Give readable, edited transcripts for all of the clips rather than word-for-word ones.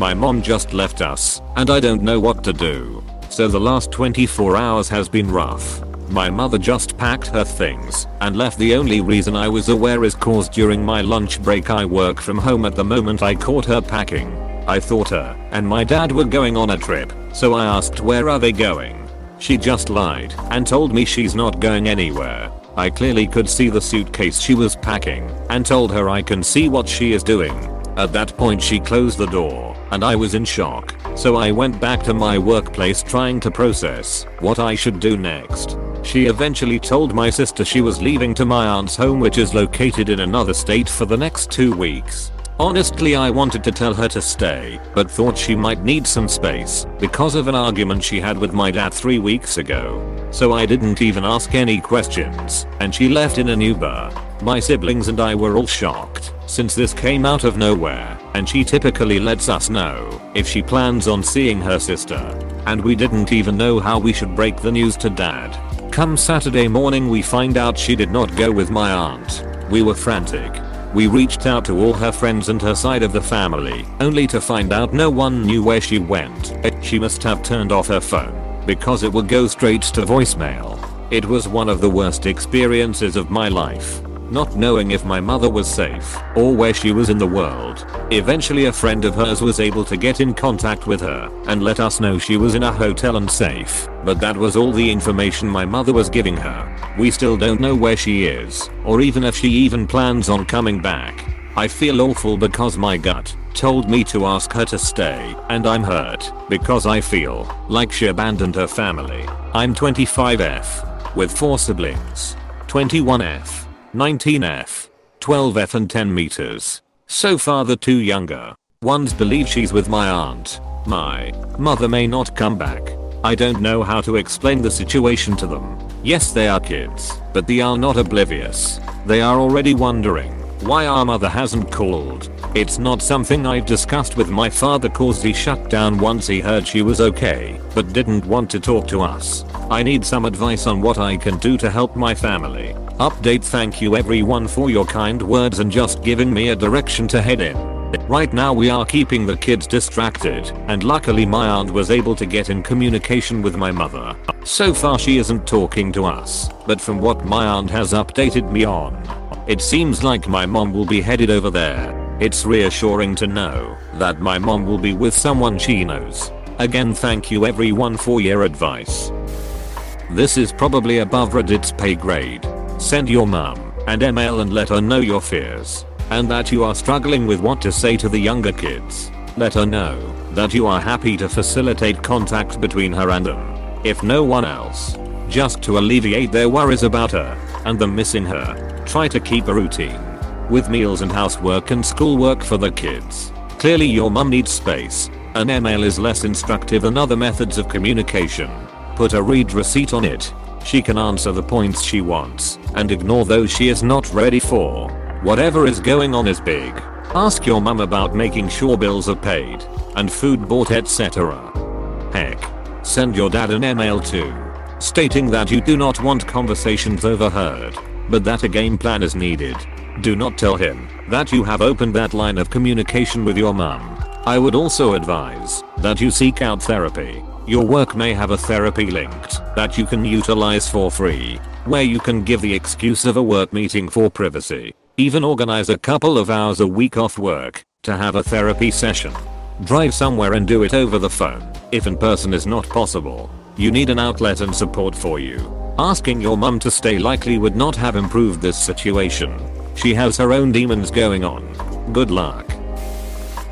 My mom just left us, and I don't know what to do. So the last 24 hours has been rough. My mother just packed her things and left. The only reason I was aware is cause during my lunch break I work from home at the moment. I caught her packing. I thought her and my dad were going on a trip, so I asked where are they going. She just lied and told me she's not going anywhere. I clearly could see the suitcase she was packing and told her I can see what she is doing. At that point she closed the door and I was in shock, so I went back to my workplace trying to process what I should do next. She eventually told my sister she was leaving to my aunt's home, which is located in another state, for the next 2 weeks. Honestly, I wanted to tell her to stay, but thought she might need some space because of an argument she had with my dad 3 weeks ago. So I didn't even ask any questions, and she left in an Uber. My siblings and I were all shocked, since this came out of nowhere, and she typically lets us know if she plans on seeing her sister. And we didn't even know how we should break the news to dad. Come Saturday morning we find out she did not go with my aunt. We were frantic. We reached out to all her friends and her side of the family, only to find out no one knew where she went. She must have turned off her phone, because it would go straight to voicemail. It was one of the worst experiences of my life, not knowing if my mother was safe or where she was in the world. Eventually a friend of hers was able to get in contact with her and let us know she was in a hotel and safe, but that was all the information my mother was giving her. We still don't know where she is, or even if she even plans on coming back. I feel awful because my gut told me to ask her to stay, and I'm hurt because I feel like she abandoned her family. I'm 25F with 4 siblings, 21F, 19F, 12F and 10 meters. So far the 2 younger ones believe she's with my aunt. My mother may not come back. I don't know how to explain the situation to them. Yes, they are kids, but they are not oblivious. They are already wondering why our mother hasn't called. It's not something I've discussed with my father cause he shut down once he heard she was okay, but didn't want to talk to us. I need some advice on what I can do to help my family. Update. Thank you everyone for your kind words and just giving me a direction to head in. Right now we are keeping the kids distracted, and luckily my aunt was able to get in communication with my mother. So far she isn't talking to us, but from what my aunt has updated me on, it seems like my mom will be headed over there. It's reassuring to know that my mom will be with someone she knows. Again, thank you everyone for your advice. This is probably above Reddit's pay grade. Send your mom an email and let her know your fears, and that you are struggling with what to say to the younger kids. Let her know that you are happy to facilitate contact between her and them, if no one else, just to alleviate their worries about her and them missing her. Try to keep a routine with meals and housework and schoolwork for the kids. Clearly your mum needs space. An email is less instructive than other methods of communication. Put a read receipt on it. She can answer the points she wants and ignore those she is not ready for. Whatever is going on is big. Ask your mum about making sure bills are paid and food bought, etc. Heck, send your dad an email too, stating that you do not want conversations overheard, but that a game plan is needed. Do not tell him that you have opened that line of communication with your mum. I would also advise that you seek out therapy. Your work may have a therapy linked that you can utilize for free, where you can give the excuse of a work meeting for privacy. Even organize a couple of hours a week off work to have a therapy session. Drive somewhere and do it over the phone. If in person is not possible, you need an outlet and support for you. Asking your mum to stay likely would not have improved this situation. She has her own demons going on. Good luck.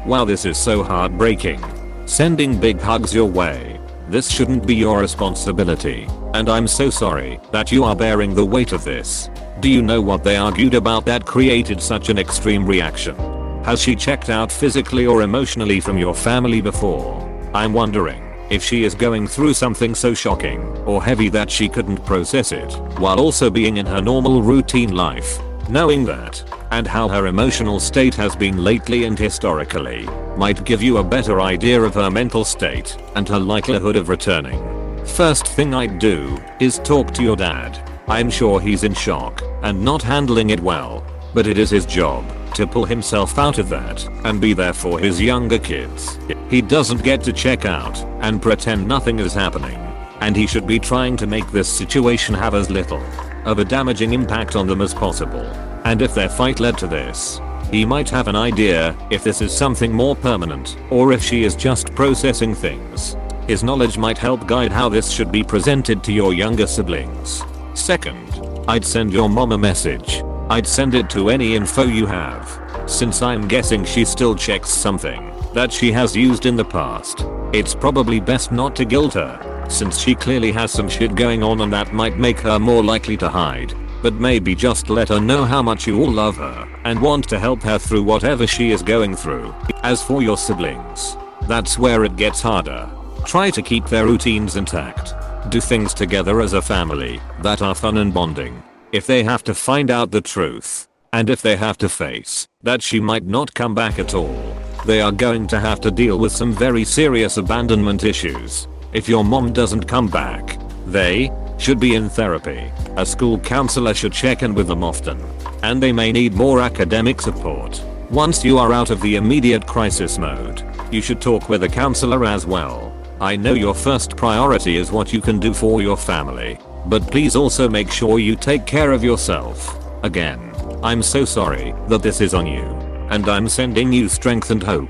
Wow, this is so heartbreaking. Sending big hugs your way. This shouldn't be your responsibility, and I'm so sorry that you are bearing the weight of this. Do you know what they argued about that created such an extreme reaction? Has she checked out physically or emotionally from your family before? I'm wondering if she is going through something so shocking or heavy that she couldn't process it while also being in her normal routine life. Knowing that, and how her emotional state has been lately and historically, might give you a better idea of her mental state and her likelihood of returning. First thing I'd do is talk to your dad. I'm sure he's in shock and not handling it well, but it is his job to pull himself out of that and be there for his younger kids. He doesn't get to check out and pretend nothing is happening. And he should be trying to make this situation have as little of a damaging impact on them as possible. And if their fight led to this, he might have an idea if this is something more permanent or if she is just processing things. His knowledge might help guide how this should be presented to your younger siblings. Second, I'd send your mom a message. I'd send it to any info you have, since I'm guessing she still checks something that she has used in the past. It's probably best not to guilt her, since she clearly has some shit going on and that might make her more likely to hide. But maybe just let her know how much you all love her and want to help her through whatever she is going through. As for your siblings, that's where it gets harder. Try to keep their routines intact. Do things together as a family that are fun and bonding. If they have to find out the truth, and if they have to face that she might not come back at all, they are going to have to deal with some very serious abandonment issues. If your mom doesn't come back, they should be in therapy. A school counselor should check in with them often. And they may need more academic support. Once you are out of the immediate crisis mode, you should talk with a counselor as well. I know your first priority is what you can do for your family, but please also make sure you take care of yourself. Again, I'm so sorry that this is on you, and I'm sending you strength and hope.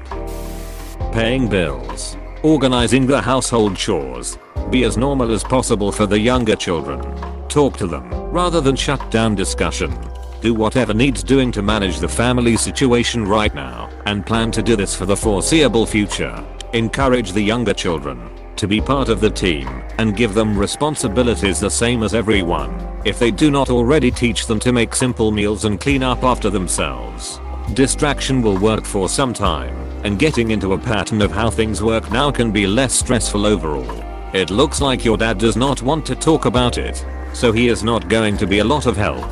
Paying bills. Organizing the household chores. Be as normal as possible for the younger children. Talk to them rather than shut down discussion. Do whatever needs doing to manage the family situation right now, and plan to do this for the foreseeable future. Encourage the younger children to be part of the team and give them responsibilities the same as everyone. If they do not already, teach them to make simple meals and clean up after themselves. Distraction will work for some time, and getting into a pattern of how things work now can be less stressful overall. It looks like your dad does not want to talk about it, so he is not going to be a lot of help.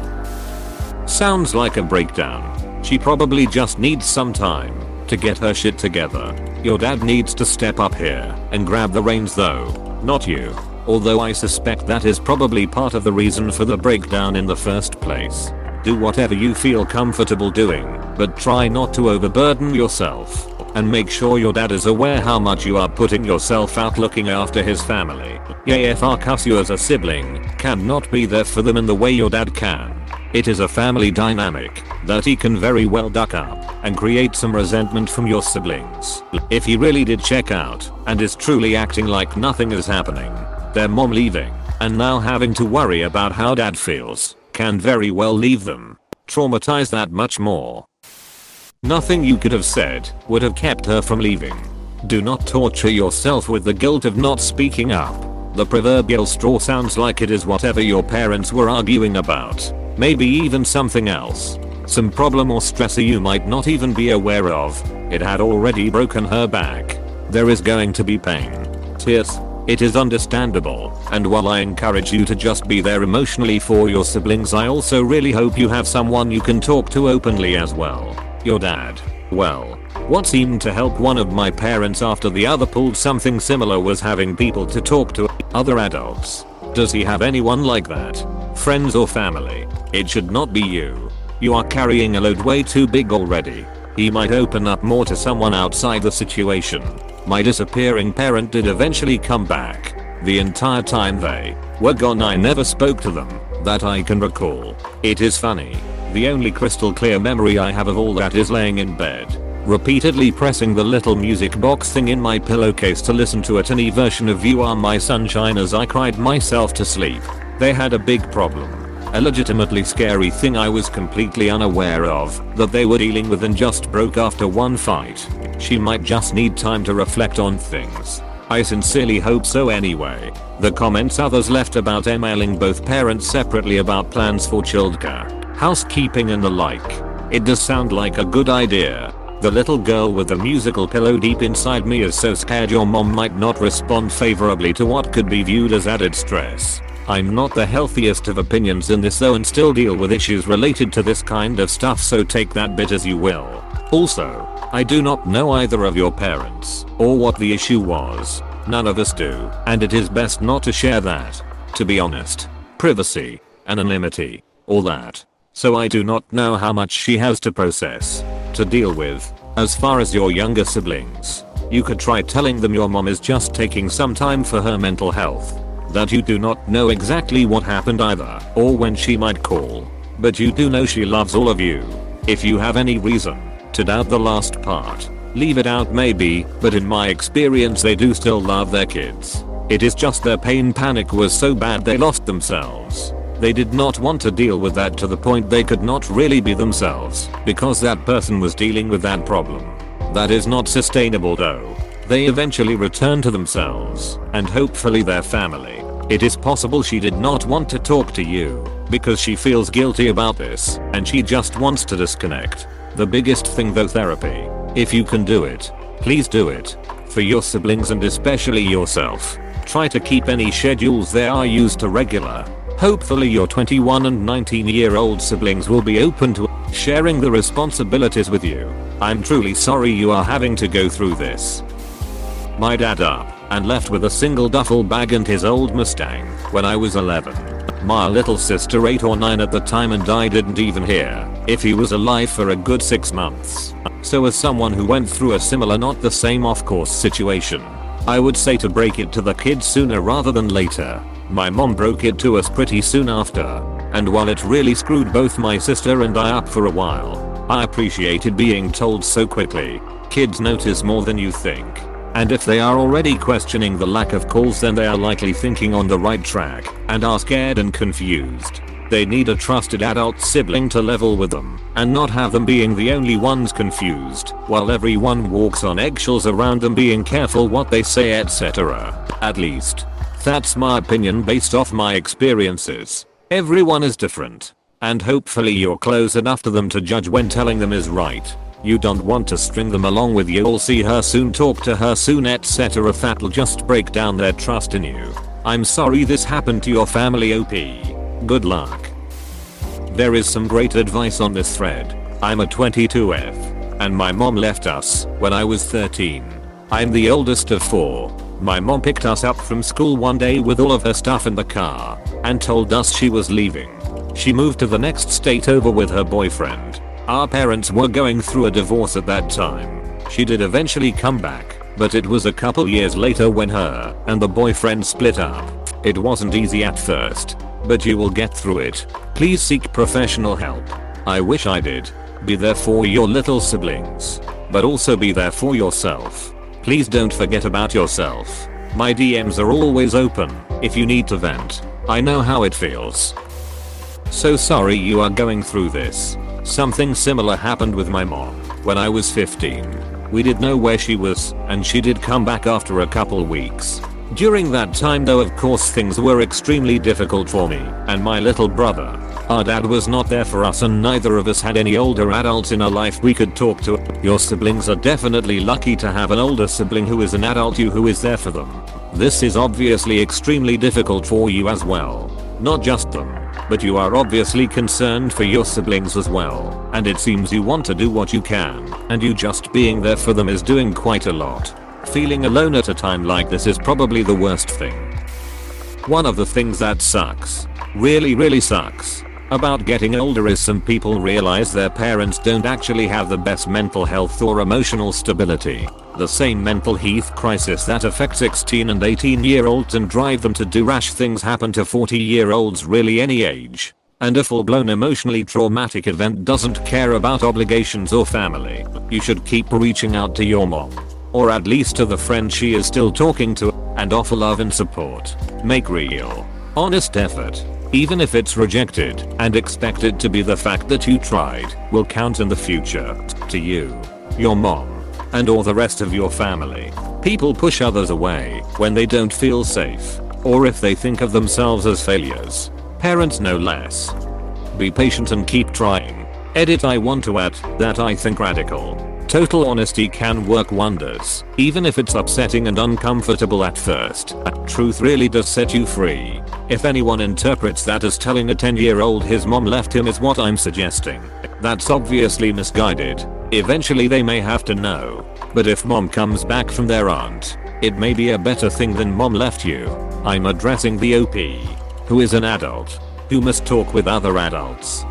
Sounds like a breakdown. She probably just needs some time to get her shit together. Your dad needs to step up here and grab the reins though, not you. Although I suspect that is probably part of the reason for the breakdown in the first place. Do whatever you feel comfortable doing, but try not to overburden yourself. And make sure your dad is aware how much you are putting yourself out looking after his family. If you as a sibling cannot be there for them in the way your dad can, it is a family dynamic that he can very well duck up and create some resentment from your siblings. If he really did check out and is truly acting like nothing is happening, their mom leaving and now having to worry about how dad feels can very well leave them traumatized that much more. Nothing you could have said would have kept her from leaving. Do not torture yourself with the guilt of not speaking up. The proverbial straw sounds like it is whatever your parents were arguing about. Maybe even something else. Some problem or stressor you might not even be aware of. It had already broken her back. There is going to be pain. Tears. It is understandable, and while I encourage you to just be there emotionally for your siblings, I also really hope you have someone you can talk to openly as well. Your dad. Well, what seemed to help one of my parents after the other pulled something similar was having people to talk to, other adults. Does he have anyone like that? Friends or family? It should not be you. You are carrying a load way too big already. He might open up more to someone outside the situation. My disappearing parent did eventually come back. The entire time they were gone I never spoke to them, that I can recall. It is funny. The only crystal clear memory I have of all that is laying in bed, repeatedly pressing the little music box thing in my pillowcase to listen to a tiny version of You Are My Sunshine as I cried myself to sleep. They had a big problem. A legitimately scary thing I was completely unaware of that they were dealing with and just broke after one fight. She might just need time to reflect on things. I sincerely hope so anyway. The comments others left about emailing both parents separately about plans for childcare, housekeeping and the like. It does sound like a good idea. The little girl with the musical pillow deep inside me is so scared your mom might not respond favorably to what could be viewed as added stress. I'm not the healthiest of opinions in this though and still deal with issues related to this kind of stuff, so take that bit as you will. Also, I do not know either of your parents or what the issue was. None of us do, and it is best not to share that. To be honest, privacy, anonymity, all that so I do not know how much she has to process, to deal with. As far as your younger siblings, you could try telling them your mom is just taking some time for her mental health. That you do not know exactly what happened either, or when she might call. But you do know she loves all of you. If you have any reason to doubt the last part, leave it out maybe, but in my experience they do still love their kids. It is just their pain panic was so bad they lost themselves. They did not want to deal with that to the point they could not really be themselves because that person was dealing with that problem. That is not sustainable though. They eventually return to themselves and hopefully their family. It is possible she did not want to talk to you because she feels guilty about this and she just wants to disconnect. The biggest thing though, therapy. If you can do it, please do it. For your siblings and especially yourself. Try to keep any schedules they are used to regular. Hopefully your 21 and 19-year-old siblings will be open to sharing the responsibilities with you. I'm truly sorry you are having to go through this. My dad up and left with a single duffel bag and his old Mustang when I was 11. My little sister 8 or 9 at the time and I didn't even hear if he was alive for a good 6 months. So as someone who went through a similar not the same of course situation, I would say to break it to the kids sooner rather than later. My mom broke it to us pretty soon after, and while it really screwed both my sister and I up for a while, I appreciated being told so quickly. Kids notice more than you think. And if they are already questioning the lack of calls then they are likely thinking on the right track and are scared and confused. They need a trusted adult sibling to level with them and not have them being the only ones confused while everyone walks on eggshells around them being careful what they say etc. At least, that's my opinion based off my experiences. Everyone is different. And hopefully you're close enough to them to judge when telling them is right. You don't want to string them along with you'll see her soon, talk to her soon etc. That'll just break down their trust in you. I'm sorry this happened to your family OP. Good luck. There is some great advice on this thread. I'm a 22F. And my mom left us when I was 13. I'm the oldest of 4. My mom picked us up from school one day with all of her stuff in the car and told us she was leaving. She moved to the next state over with her boyfriend. Our parents were going through a divorce at that time. She did eventually come back, but it was a couple years later when her and the boyfriend split up. It wasn't easy at first, but you will get through it. Please seek professional help. I wish I did. Be there for your little siblings, but also be there for yourself. Please don't forget about yourself. My DMs are always open if you need to vent. I know how it feels. So sorry you are going through this. Something similar happened with my mom when I was 15. We didn't know where she was and she did come back after a couple weeks. During that time though of course things were extremely difficult for me and my little brother. Our dad was not there for us and neither of us had any older adults in our life we could talk to. Your siblings are definitely lucky to have an older sibling who is an adult who is there for them. This is obviously extremely difficult for you as well. Not just them, but you are obviously concerned for your siblings as well, and it seems you want to do what you can, and you just being there for them is doing quite a lot. Feeling alone at a time like this is probably the worst thing. One of the things that sucks, really sucks, about getting older is some people realize their parents don't actually have the best mental health or emotional stability. The same mental health crisis that affects 16 and 18-year-olds and drive them to do rash things happen to 40-year-olds really any age. And a full-blown emotionally traumatic event doesn't care about obligations or family. You should keep reaching out to your mom. Or at least to the friend she is still talking to, and offer love and support. Make real, honest effort. Even if it's rejected, and expect it to be the fact that you tried, will count in the future. To you, your mom, and all the rest of your family. People push others away when they don't feel safe, or if they think of themselves as failures. Parents no less. Be patient and keep trying. Edit I want to add that I think radical. Total honesty can work wonders, even if it's upsetting and uncomfortable at first. Truth really does set you free. If anyone interprets that as telling a 10-year-old his mom left him is what I'm suggesting, that's obviously misguided. Eventually they may have to know. But if mom comes back from their aunt, it may be a better thing than mom left you. I'm addressing the OP, who is an adult, who must talk with other adults.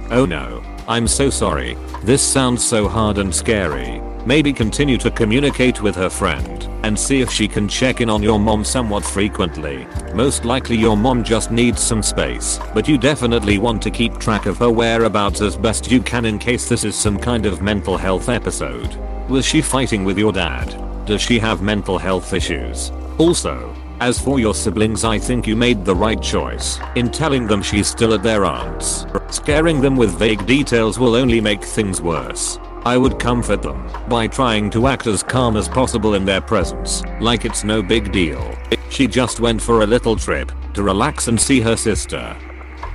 Oh no, I'm so sorry. This sounds so hard and scary. Maybe continue to communicate with her friend and see if she can check in on your mom somewhat frequently. Most likely your mom just needs some space, but you definitely want to keep track of her whereabouts as best you can in case this is some kind of mental health episode. Was she fighting with your dad? Does she have mental health issues? Also, as for your siblings, I think you made the right choice in telling them she's still at their aunt's. Scaring them with vague details will only make things worse. I would comfort them by trying to act as calm as possible in their presence, like it's no big deal. She just went for a little trip to relax and see her sister.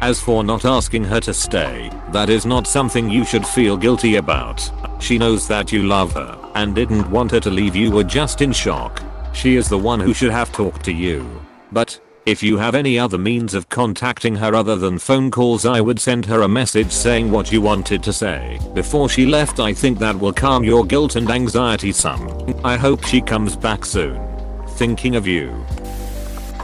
As for not asking her to stay, that is not something you should feel guilty about. She knows that you love her and didn't want her to leave. You were just in shock. She is the one who should have talked to you. But if you have any other means of contacting her other than phone calls, I would send her a message saying what you wanted to say before she left. I think that will calm your guilt and anxiety some. I hope she comes back soon. Thinking of you.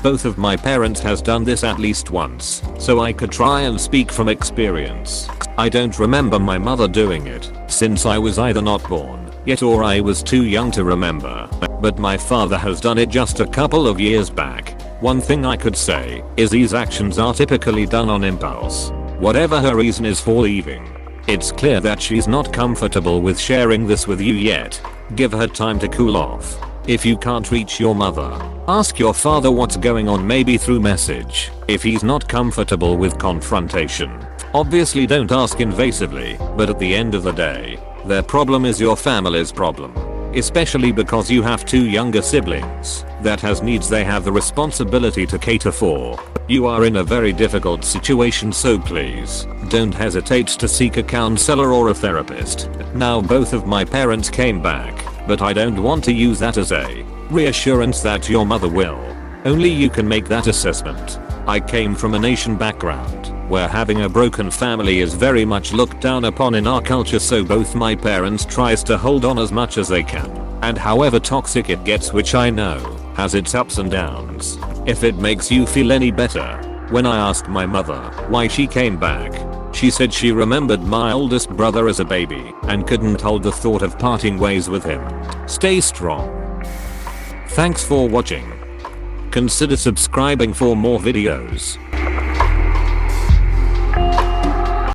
Both of my parents has done this at least once, so I could try and speak from experience. I don't remember my mother doing it, since I was either not born yet or I was too young to remember. But my father has done it just a couple of years back. One thing I could say is these actions are typically done on impulse. Whatever her reason is for leaving, it's clear that she's not comfortable with sharing this with you yet. Give her time to cool off. If you can't reach your mother, ask your father what's going on, maybe through message. If he's not comfortable with confrontation, obviously don't ask invasively, but at the end of the day, their problem is your family's problem. Especially because you have two younger siblings that has needs they have the responsibility to cater for. You are in a very difficult situation, so please don't hesitate to seek a counselor or a therapist. Now both of my parents came back, but I don't want to use that as a reassurance that your mother will. Only you can make that assessment. I came from an Asian background where having a broken family is very much looked down upon in our culture, so both my parents tries to hold on as much as they can. And however toxic it gets, which I know has its ups and downs. If it makes you feel any better, when I asked my mother why she came back, she said she remembered my oldest brother as a baby and couldn't hold the thought of parting ways with him. Stay strong. Thanks for watching. Consider subscribing for more videos.